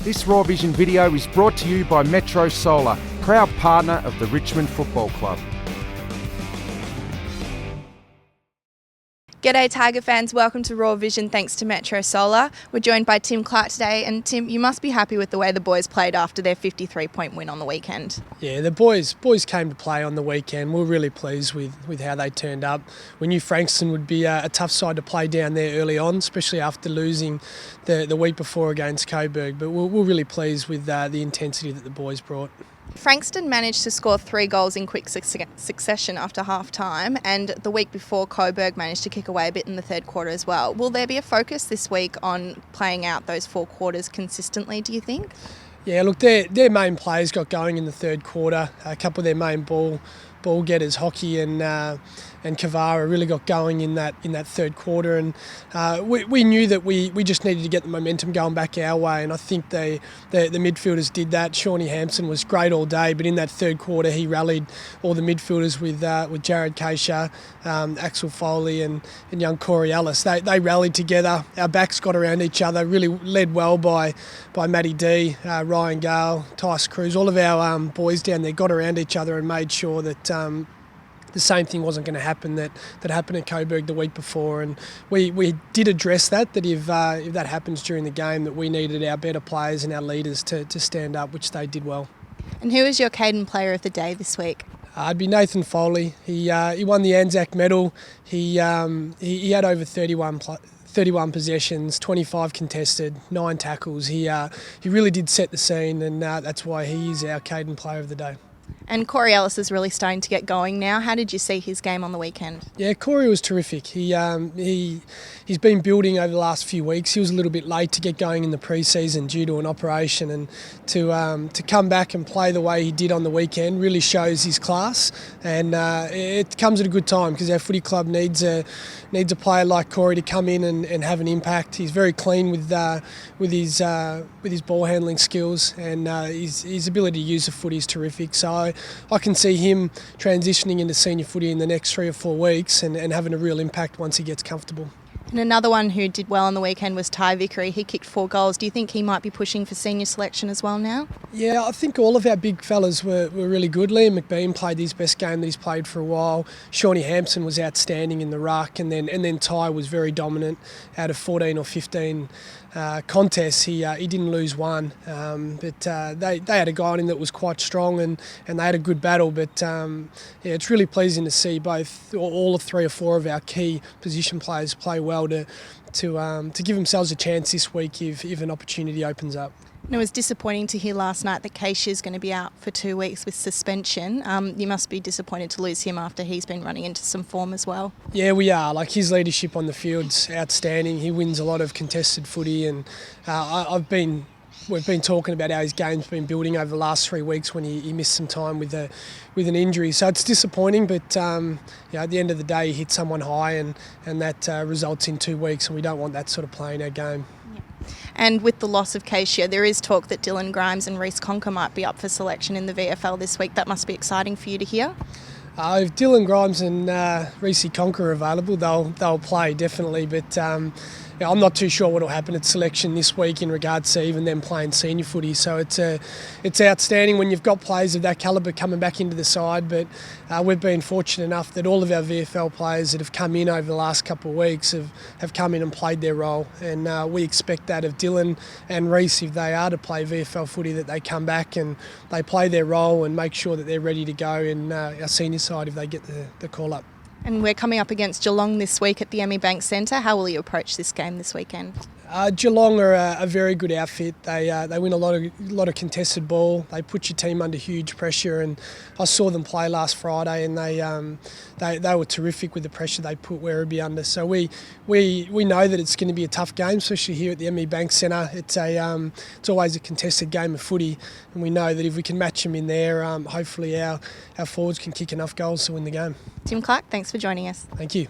This Raw Vision video is brought to you by Metro Solar, proud partner of the Richmond Football Club. G'day Tiger fans, welcome to Raw Vision thanks to Metro Solar. We're joined by Tim Clarke today, and Tim, you must be happy with the way the boys played after their 53-point win on the weekend. Yeah, the boys came to play on the weekend. We're really pleased with how they turned up. We knew Frankston would be a tough side to play down there early on, especially after losing the week before against Coburg, but we're really pleased with the intensity that the boys brought. Frankston managed to score 3 goals in quick succession after half-time, and the week before Coburg managed to kick away a bit in the third quarter as well. Will there be a focus this week on playing out those 4 quarters consistently, do you think? Yeah, look, their main players got going in the third quarter. A couple of their main ball getters, Hockey and Kavara, really got going in that third quarter, and we knew that we just needed to get the momentum going back our way, and I think the midfielders did that. Shawnee Hampson was great all day, but in that third quarter he rallied all the midfielders with Jared Keisha, Axel Foley and young Corey Ellis. They rallied together. Our backs got around each other, really led well by Matty D, Ryan Gale, Tice Cruz. All of our boys down there got around each other and made sure that the same thing wasn't going to happen that happened at Coburg the week before, and we did address that if that happens during the game, that we needed our better players and our leaders to stand up, which they did well. And who is your Caden player of the day this week? It'd be Nathan Foley. He won the Anzac medal. He had over 31 possessions, 25 contested, 9 tackles. He really did set the scene, and that's why he is our Caden player of the day. And Corey Ellis is really starting to get going now. How did you see his game on the weekend? Yeah, Corey was terrific. He's been building over the last few weeks. He was a little bit late to get going in the pre-season due to an operation, and to come back and play the way he did on the weekend really shows his class, and it comes at a good time because our footy club needs a player like Corey to come in and have an impact. He's very clean with his ball handling skills, and his ability to use the footy is terrific. So I can see him transitioning into senior footy in the next 3 or 4 weeks and having a real impact once he gets comfortable. And another one who did well on the weekend was Vickery. He kicked 4 goals. Do you think he might be pushing for senior selection as well now? Yeah, I think all of our big fellas were really good. Liam McBean played his best game that he's played for a while. Shawnee Hampson was outstanding in the ruck, and then Ty was very dominant. Out of 14 or 15 contests, he didn't lose one. But they had a guy on him that was quite strong, and they had a good battle. But it's really pleasing to see all 3 or 4 of our key position players play well to give themselves a chance this week if an opportunity opens up. And it was disappointing to hear last night that Keisha is going to be out for 2 weeks with suspension. You must be disappointed to lose him after he's been running into some form as well. Yeah, we are. Like, his leadership on the field's outstanding. He wins a lot of contested footy, and we've been talking about how his game's been building over the last 3 weeks when he missed some time with an injury. So it's disappointing, but at the end of the day, he hit someone high, and that results in 2 weeks, and we don't want that sort of play in our game. Yeah. And with the loss of Keisha, there is talk that Dylan Grimes and Reece Conker might be up for selection in the VFL this week. That must be exciting for you to hear. If Dylan Grimes and Reece Conker are available, they'll play definitely, but I'm not too sure what will happen at selection this week in regards to even them playing senior footy. So it's outstanding when you've got players of that calibre coming back into the side, but we've been fortunate enough that all of our VFL players that have come in over the last couple of weeks have come in and played their role, and we expect that of Dylan and Reece, if they are to play VFL footy, that they come back and they play their role and make sure that they're ready to go in our senior side if they get the call up. And we're coming up against Geelong this week at the Emmy Bank Centre. How will you approach this game this weekend? Geelong are a very good outfit. They win a lot of contested ball. They put your team under huge pressure, and I saw them play last Friday, and they were terrific with the pressure they put Werribee under. So we know that it's going to be a tough game, especially here at the Emmy Bank Centre. It's always a contested game of footy, and we know that if we can match them in there, hopefully our forwards can kick enough goals to win the game. Tim Clarke, thanks for joining us. Thank you.